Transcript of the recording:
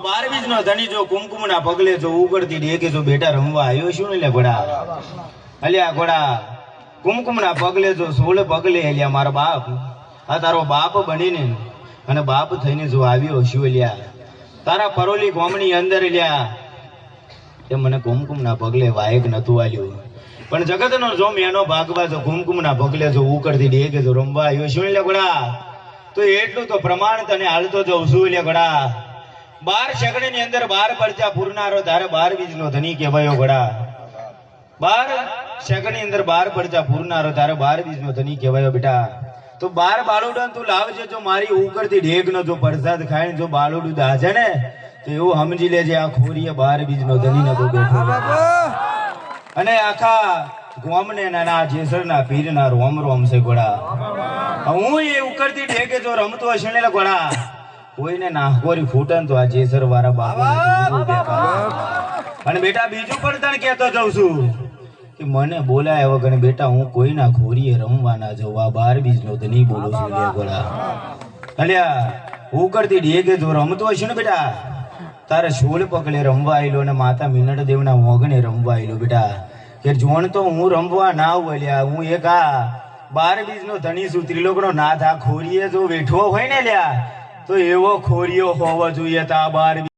બારવીજ નો ધણી જો કુમકુમ ના પગલે જો ઉગડતી ડેકે જો બેટા રમવા આવ્યો છું ને લે ઘોડા અલ્યા ઘોડા કુમકુમ ના પગલે જો સોળ પગલે અલ્યા મારો બાપ આ તારો બાપ બનીને અને બાપ થઈને જો આવ્યો છું અલ્યા તારા પરોલી ગોમની અંદર અલ્યા એ મને કુમકુમ ના પગલે વાયક નતું આલ્યું પણ જગત નો જો મેનો ભાગવા જો કુમકુમ ના પગલે જો ઉકળતી ડેકે જો રમવા આવ્યો છું લે ઘોડા તો એટલું તો પ્રમાણ તને હાલતો જઉં છું લે ઘોડા 12 શગણી ની અંદર 12 પરચા પૂરનારો તારે 12 બીજ નો ધણી કહેવાયો ઘોડા 12 શગણી અંદર 12 પરચા પૂરનારો તારે 12 બીજ નો ધણી કહેવાયો બેટા તો 12 બાલુડન તું લાવજે જો મારી ઉકળતી ઢેક નો જો પ્રસાદ ખાઈને જો બાલુડું દાજે ને તો એવું સમજી લેજે આ ખોરીએ 12 બીજ નો ધણી નતો બેઠો અને આખા ગોમને નાના જેસરના પીરના રોમ રોમ છે ઘોડા હું એ ઉકળતી ઢેકે જો રમતો હશે ને ઘોડા કોઈને નાખોરી ફૂટન તો આ જેસર વાળા બાપુ અને બેટા બીજું પણ તને કહેતો જાઉં છું કે મને બોલાય વગર બેટા હું કોઈના ખોરીએ રમવા ના જઉં આ 12 બીજ નો ધણી બોલું છું લે ઘોડા અલ્યા ઉકળતી ઢેકે જો રમતો હશે ને બેટા તારે શોળ પકડે રમવા આવેલો અને માતા મીનટ દેવના મોગને રમવા આવેલો બેટા કે જોણ તો હું રમવા ના આવું અલ્યા હું એક આ 12 બીજ નો ધણી છું ત્રિલોક નો નાથ આ ખોરીએ જો બેઠો હોય ને લ્યા તો એવો ખોરીઓ હોવો જોઈએ તા 12